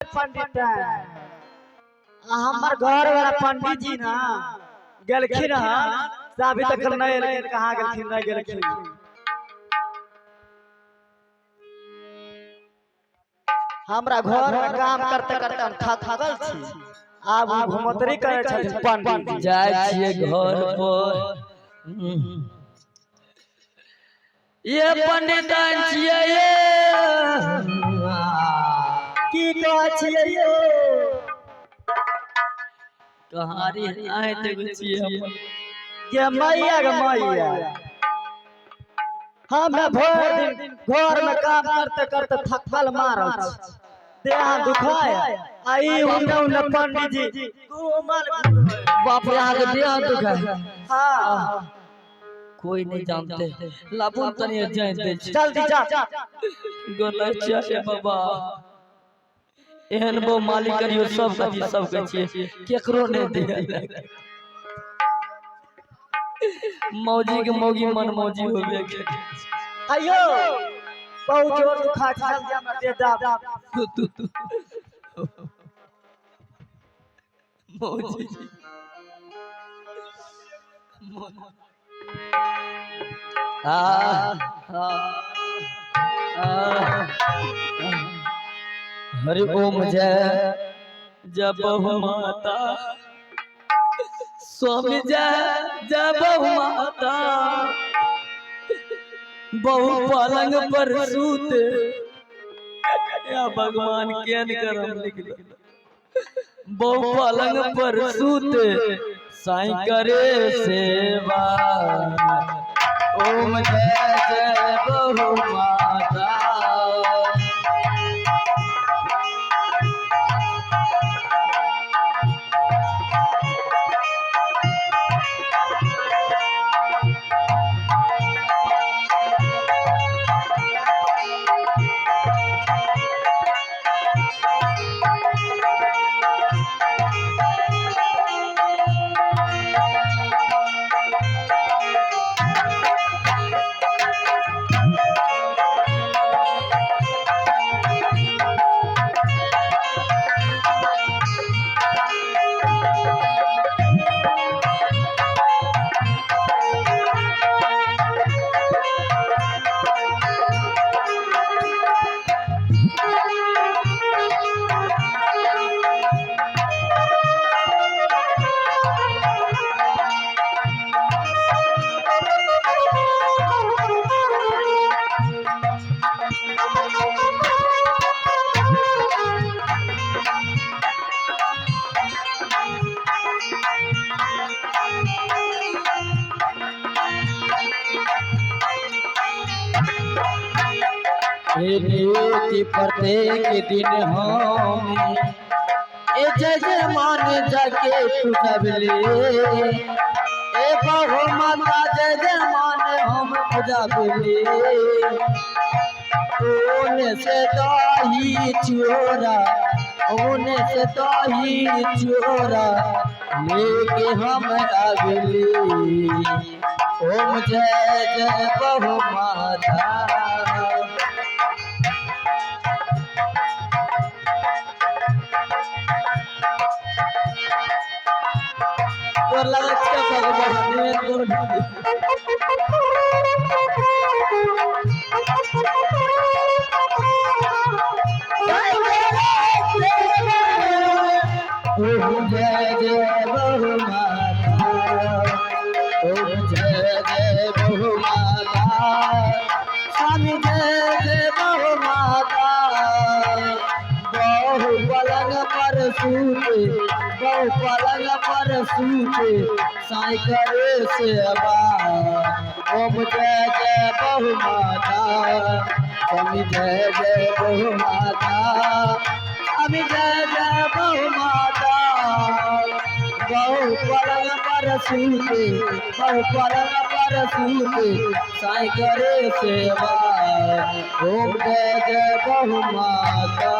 पंडित हमार घर वाला पंडित जी ना गेलखिन अभी तक नहीं एलखिन। कहाँ गेलखिन नहीं गेलखिन। हमरा घर में काम करते करते हम थकल छी। अब घुमतरी करे छथिन पंडित जी। जाय छिए घर पर ये पंडितन छिए ये की कहै छिए यो कहाँ रे आए ते छिए ये मैया ग मैया। हम भर दिन घर में काम करते करते थकल मारल छी। देह दुखाया आई उन्ने पंडित जी घूमल बाप रे आगे देह दुखाए। हां कोई नहीं जानते लाबुन तनी जानते जल्दी जा गलत चाहे बाबा एहन बो मालिक करियो सब कथि सब के छिए केकरो नहीं दे मौजी के मौगी मन मौजी होबे के अयो बहुत जोर दुखा चल जा मत दे दाब मौजी हरि ओम जय जय बहु माता स्वामी जय जय बहु माता बहु पलंग पर सूते या भगवान केन करम लिख दो बहु पलंग पर सूते साईं करे सेवा ओम जय जय बहु माता। प्रत्येक दिन हम जय जय मान जाके पूजबले ए बहु माता जय जय मान हम पूजबले ओने से दही चोरा ओने से दही चोरा लेके हम आगले ओम जय जय बहु माता। जय जय बहु माता ओम जय जय बहु माता स्वामी जय जय बहु माता बहु पलंग पर सूते बहु पलंग पर सूते साईं करे सेवा ओम जय जय बहु माता स्वामी जय जय बहु माता स्वामी जय जय बहु माता बहु पलंग पर सूते बहु पलंग पर सूते साईं करे सेवा ओम जय जय बहु माता।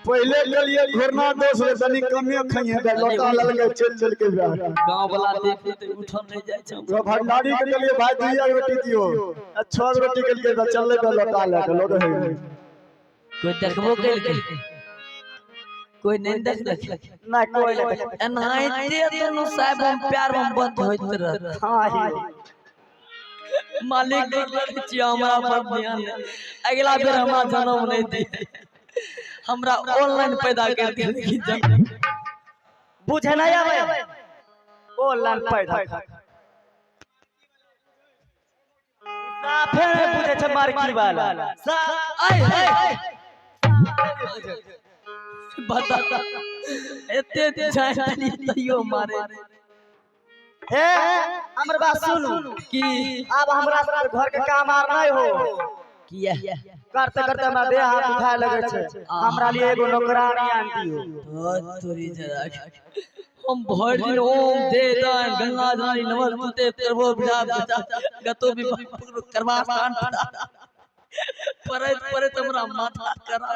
पहले के लिए घुरना दोष रे तनी कमे खइए लोटा ललके चल के गांव वाला देखते तो उठल नहीं जाय छै। भंडारी के लिए भाई दिया रोटी दियो 6 रोटी के लिए चलले पे लोटा लेके लोग है। कोई देखबो कइल के कोई नहीं देख ना कोई नहीं। एनाइते दोनों साहब हम प्यार में बंद होइत रह हाँ ही मालिक छी हमरा पर ध्यान दे अगला बेर हमरा जन्म नहीं दी हमरा ऑनलाइन पैदा कर के बुझे नहीं आवे ऑनलाइन पैदा साफे में बुझे छ मार्की वाला आय बता एते जानी तइयो मारे हे हमर बात सुनू कि अब हमरा घर के काम आर नहीं हो किया करते करते हमरा देह हाथ दुखाए लगे छे हमरा लिए एगो नौकरानी आन दियो बहुत तोरी जरा हम भर दिन ओम दे दान गंगा धारी नमस्ते करबो विदा गतो भी करवा कान परत हमरा माथा करा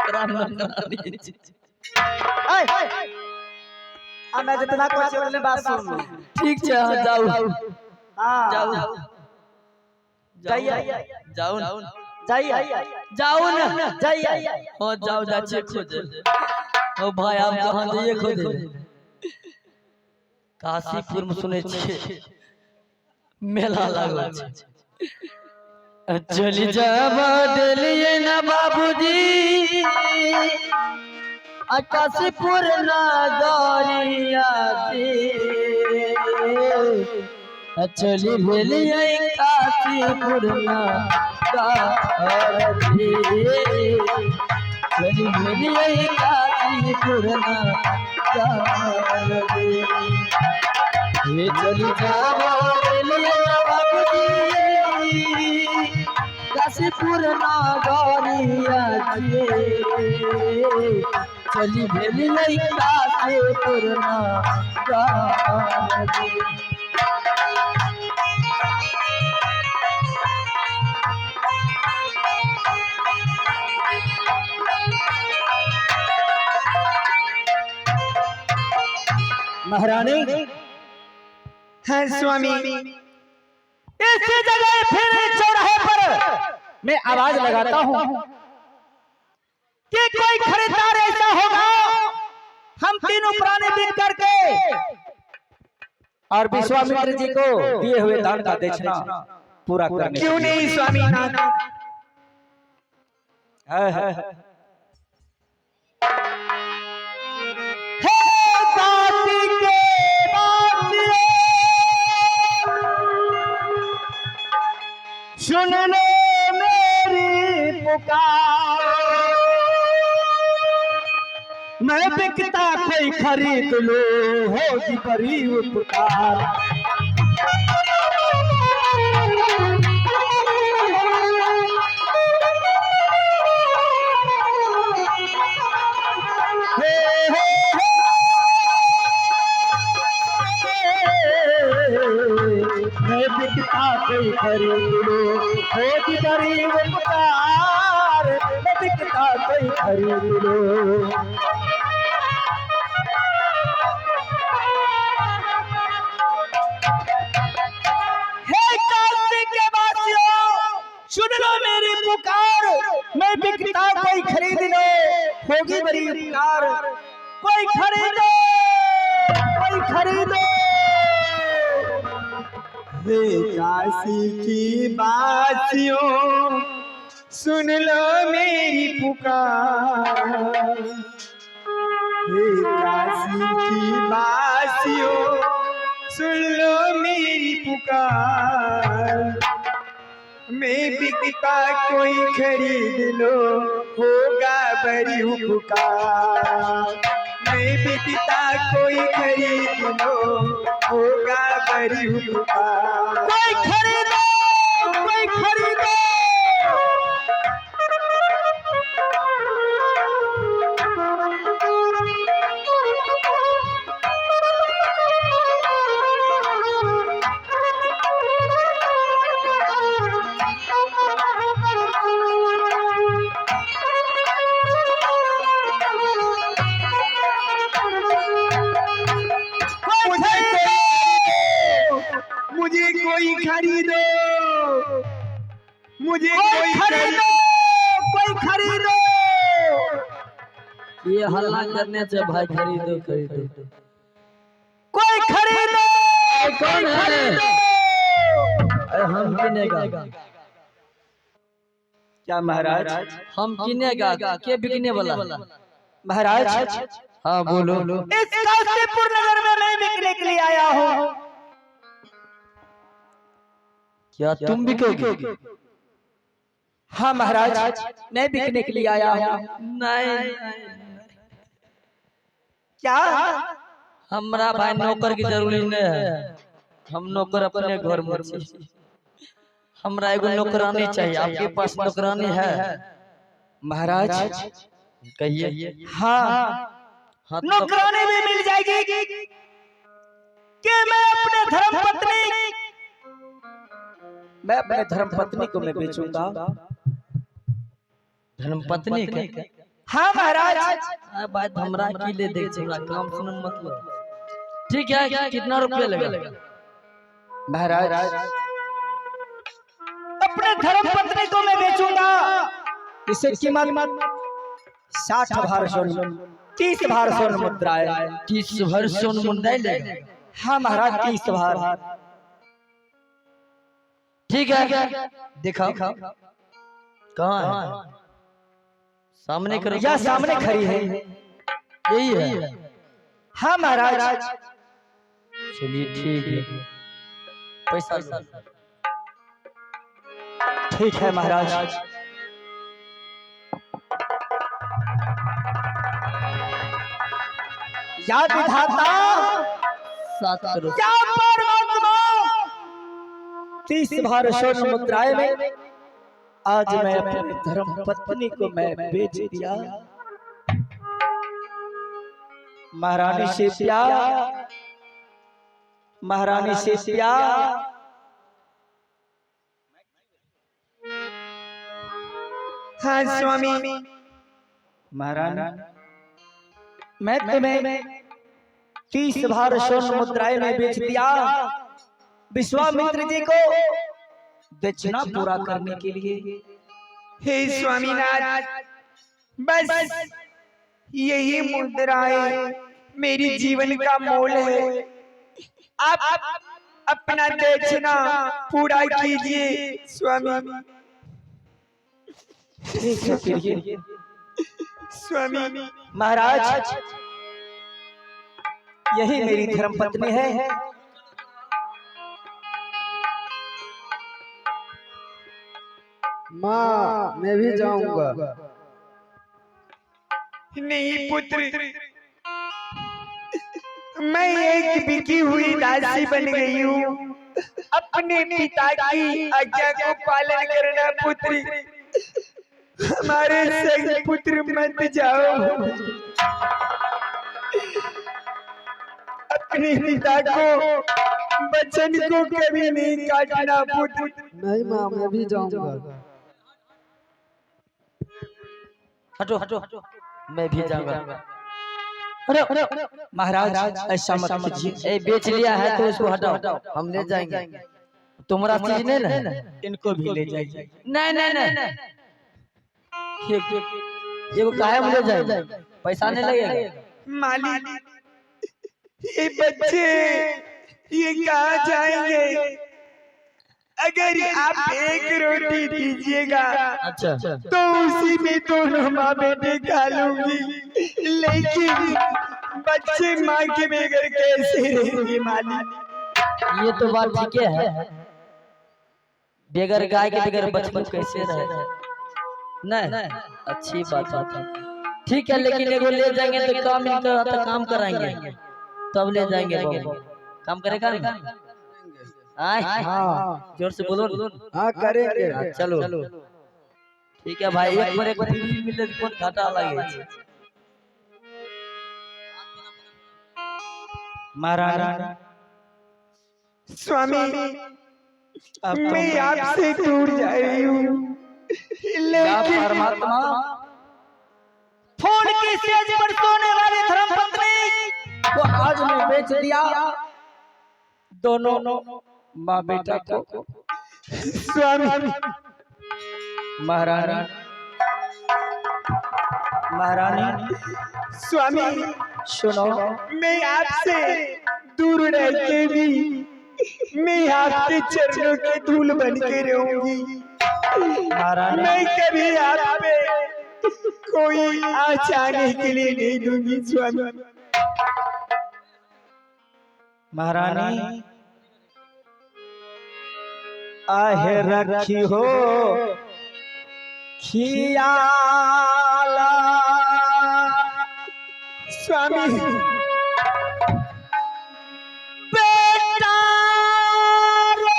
करा नौकरानी मैं जितना कुछ बोलने बात सुन ठीक छे जाओ हां जाओ जाइए जाओ जाइए जाओ ना जाइए हां जाओ जाचे खोजे ओ भाई आप कहां जाइए खोजे काशीपुर में सुने छे मेला लागल छे चली जावा दिलिए ना बाबूजी काशीपुर नगरिया चली भेलिए काशीपुर नगरी चली भेलिए काशीपुर नगरी ये चली जावा भेलिए बाबूजी काशीपुर नगरिया चली भेली काशीपुर नगरी महारानी है स्वामी इस जगह फिर चौराहे पर मैं आवाज लगाता हूँ कि कोई खरीदार ऐसा होगा हम तीनों प्राणी बिक करके और विश्वामित्र जी को दिए हुए दान का दक्षिणा पूरा करने क्यों नहीं स्वामी नाथ सुनने मेरी पुकार मैं बिकता कोई खरीद लो होगी बड़ी उपकार मैं बिकता कोई खरीद लो होगी बड़ी उपकार मैं बिकता कोई खरीद लो सुन लो मेरी पुकार मैं बिकता कोई खरीद लो होगी बड़ी उपकार कोई खरीदो कोई खरीदो हे काशी की बासियों सुन लो मेरी पुकार हे काशी की बासियों सुन लो मेरी पुकार मैं बिकता कोई खरीद लो होगा बड़ी उपकार मैं बिकता कोई खरीद लो होगा बड़ी उपकार कोई खरीदो कोई खरीदो मुझे कोई खरीदो मुझे कोई खरीदो कोई कोई खरीदो। ये हल्ला करने से भाई खरीदो खरीदो। कोई खरीदो, कौन है? खरीदो। अरे हम किनेगा। क्या महाराज? हम किनेगा, के बिकने वाला? महाराज हाँ बोलो। इस काशीपुर नगर में मैं बिकने के लिए आया हूँ। क्या तुम बिकोगे? हाँ महाराज, मैं बिकने के लिए आया हूँ। नहीं, क्या? हमरा भाई नौकर की जरूरी नहीं है। हम नौकर अपने घर में चाहिए। हमरा एगो नौकरानी चाहिए। आपके पास नौकरानी है? महाराज कहिए। हाँ, नौकरानी भी मिल जाएगी कि मैं अपने धर्म पत्नी को मैं बेचूंगा। धर्म पत्नी के? हाँ महाराज। बात हमरा की ले देख हमरा काम सुनन मतलब। ठीक है, कितना रुपया लगेगा? महाराज अपने धर्म पत्नी को मैं बेचूंगा। इसे कीमत 60 भार स्वर्ण, 30 भार स्वर्ण मुद्राएं। 30 भार स्वर्ण मुद्राएं लेगा? हाँ महाराज, 30 भार। ठीक है, दिखाओ। कहाँ है? सामने करो। या सामने खड़ी है। यही है? हाँ महाराज। चलिए ठीक है। पैसा ठीक है महाराज। या विधाता, 7 करोड़। क्या परमात्मा, 30 भार स्वर्ण मुद्राएं में आज मैं अपनी धर्म पत्नी को मैं बेच दिया। महारानी से प्यार, महारानी से प्यार। हाँ स्वामी। महारानी, मैं तुम्हें 30 भार स्वर्ण मुद्राएं में बेच दिया विश्वामित्र जी को दक्षिणा पूरा करने के लिए। हे स्वामीनाथ, बस यही मुद्राएं मेरी जीवन का मोल है। आप अपना दक्षिणा पूरा कीजिए स्वामी। स्वामी महाराज, यही मेरी धर्म पत्नी है। माँ, मैं भी जाऊंगा। नहीं पुत्र, मैं एक बिकी हुई दासी बन गई हूँ। अपने पिता की आज्ञा को पालन करना पुत्री। हमारे संग पुत्र मत जाओ। अपने पिता को वचन को कभी नहीं काटना पुत्र। नहीं माँ, मैं भी जाऊंगा। हटो, मैं भी जाऊंगा। अरे महाराज, ऐसा मत कीजिए। ए बेच लिया है तो उसको हटाओ, हम ले जाएंगे। तुम्हारा चीज नहीं ना? इनको भी ले जाइए। नहीं। ये वो काहे में ले जाएंगे? पैसा नहीं लगेगा? मालिक, ये बच्चे ये कहाँ जाएंगे? अगर आप एक रोटी दीजिएगा अच्छा, तो उसी में दोनों माँ बेटे खा लूंगी। लेकिन बच्चे माँ के बगैर कैसे रहेंगे मालिक? ये तो बात ठीक है। बगैर गाय के बगैर बचपन कैसे रहे? नहीं, अच्छी बात है। ठीक है, लेकिन एगो ले जाएंगे तो काम कराएंगे, तब ले जाएंगे। बाबू काम करेगा ना? हाँ, जोर से बोलो। हाँ करेंगे। चलो ठीक है भाई, एक पर एक फ्री मिले कौन घाटा लगे। महारानी, स्वामी, मैं आपसे दूर जा रही हूँ, लेकिन परमात्मा, फूल की सेज पर सोने वाली धर्मपत्नी को आज मैं बेच दिया दोनों माँ बेटा को। स्वामी महारानी, महारानी स्वामी सुनो, मैं आपसे दूर रह के भी मैं आपके चरणों की धूल बन के रहूंगी। महारानी मैं कभी आप पे कोई आँच आने के लिए नहीं दूंगी स्वामी। महारानी आहे रखी हो खियाला स्वामी बेटा रो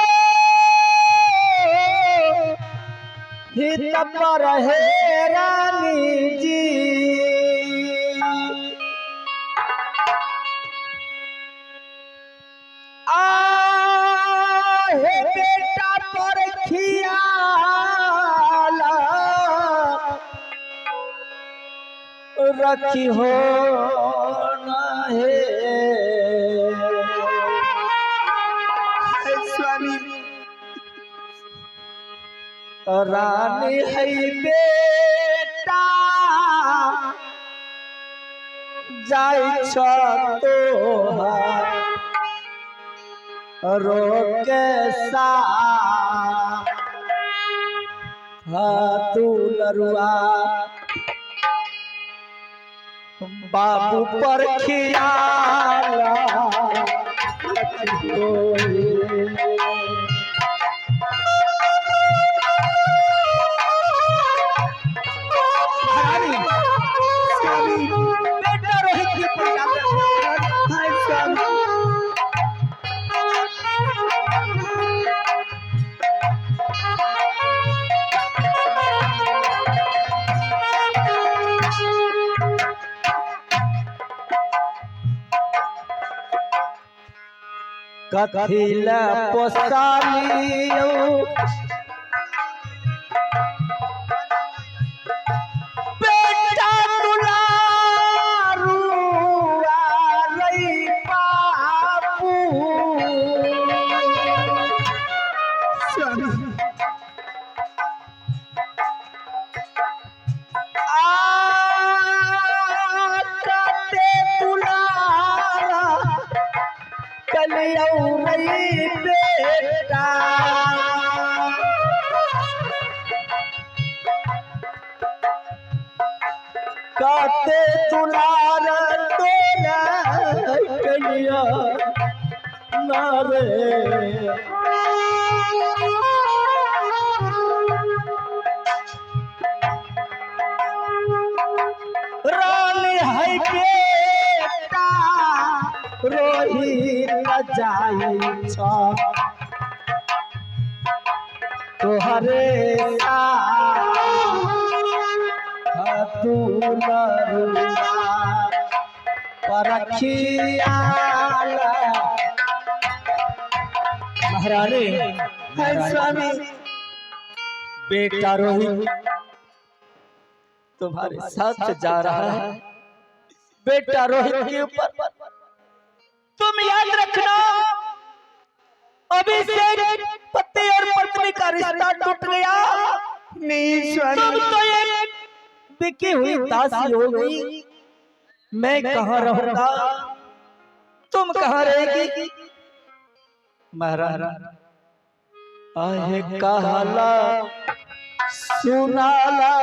हित पर है रानी जी, आहे बेटा पर खियाला रखी हो नहे स्वामी रानी है बेटा जाय छ तो रोके सा तू लरुआ बाबू पर खियाला बेटा रोहित की कथिला पोसालियो बेटा दुलारू रई बापू आते दुलारा कलियौ रई बेटा काते दुलार तोला कलिया नारे रानी है बेटा रोहित जाई छ तोहरे तू लरुआ परखियाला। महारानी स्वामी बेटा रोहित तुम्हारे साथ जा रहा है। बेटा रोहित के ऊपर तुम याद रखना, अभी से पति और पत्नी का रिश्ता टूट गया। नहीं तुम स्वामी तो ये बिकी हुई दासी हो गई। मैं कहाँ रहूंगा, तुम कहाँ रहेगी। महाराज आहे कहला सुनाला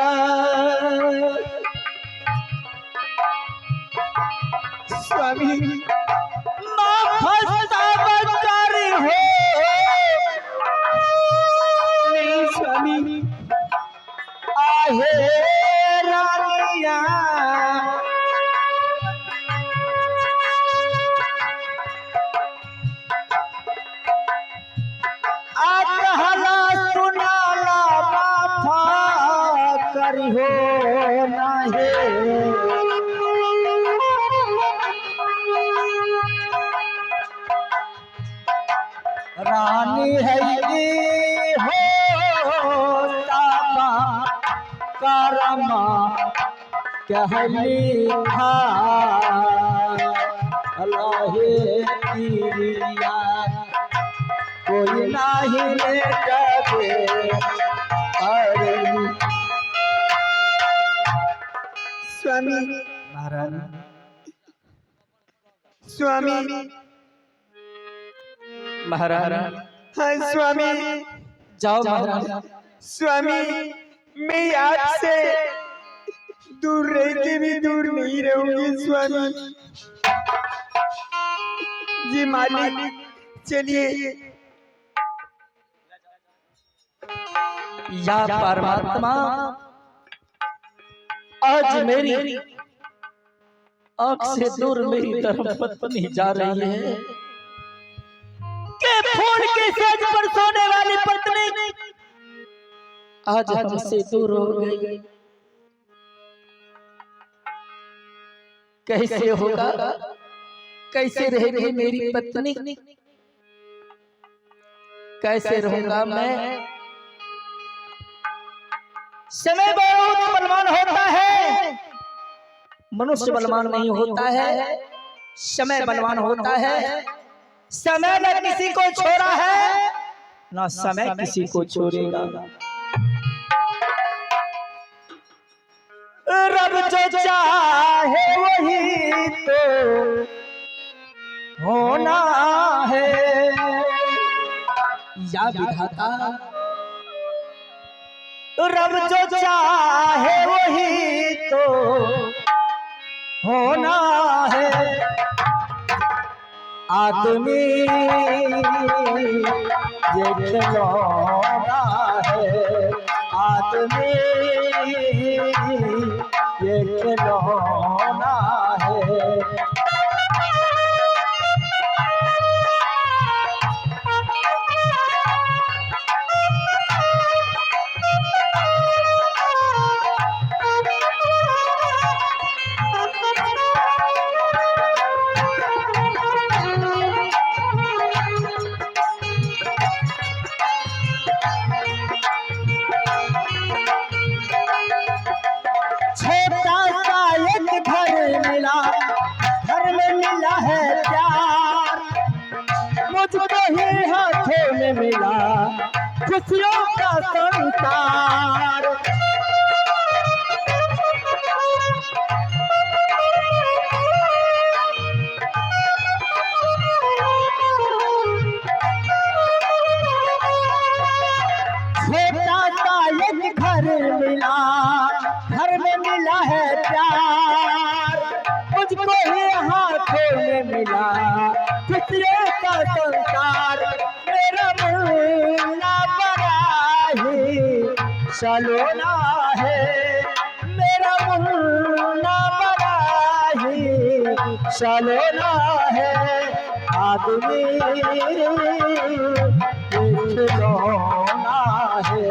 स्वामी करी हो नहीं स्वामी आहे रानिया कहला सुनाला माफा करी हो नाहे रानी है हो ताबा कारमा कहली खा अल्लाहे तिरिया कोई नहीं लेटबे अरे स्वामी महारानी स्वामी महारानी हाँ स्वामी जाओ महारानी। स्वामी मैं आपसे दूर रह के भी दूर नहीं रहूंगी स्वामी जी मालिक चलिए। या परमात्मा आज मेरी आँख से दूर मेरी धर्म पत्नी जा रही है के फूल के सेज पर सोने वाली पत्नी आज हमसे दूर हो गई। कैसे होगा, कैसे रहेगी मेरी पत्नी, कैसे रहूंगा मैं। समय बहुत बलवान होता है, मनुष्य बलवान नहीं होता है, समय बलवान होता है। समय न किसी को छोड़ा है ना समय किसी को छोड़ेगा। रब जो चाहे वही तो होना है, या विधाता रब जो चाहे वही तो होना है। आदमी ये खिलौना है, आदमी ये खिलौना है। घर में मिला है प्यार, मुझको ही हाथों में मिला खुशियों का संसार। छोटा सा एक घर मिला, घर में मिला है प्यार, मुझको ही हाथों में मिला खुशियों का संसार। मेरा मुन्ना बड़ा ही सलोना है, मेरा मुन्ना बड़ा ही सलोना है। आदमी खिलौना है,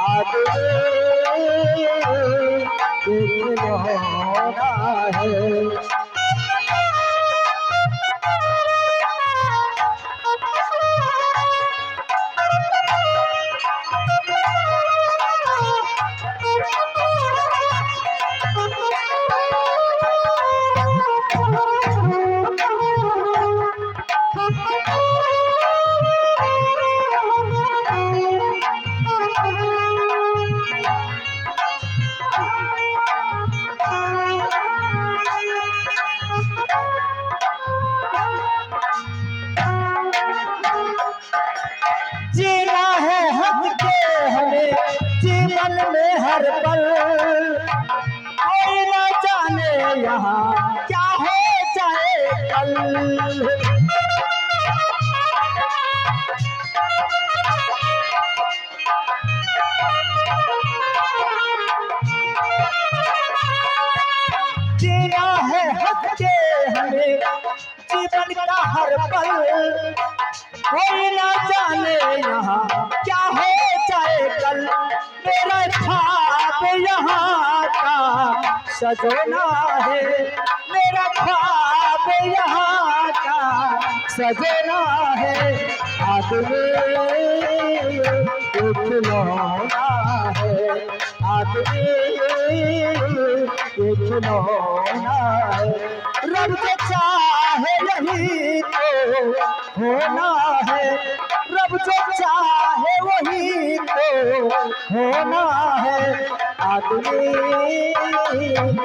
आदमी खिलौना है। जीना है हक के हमें जीवन में हर पल, कोई न जाने यहाँ क्या हो जाए कल। जीना है हक के हमें जीवन का हर पल, कोई ना जाने यहाँ क्या हो जाए कल। मेरा ख्वाब यहाँ का सजोना है, मेरा ख्वाब यहाँ का सजोना है। आदमी खिलौना है, आदमी खिलौना है। रब जो चाहे यही तो होना है, रब जब जो चाहे वही तो होना है, आदमी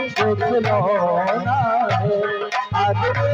जो खिलौना है, आदमी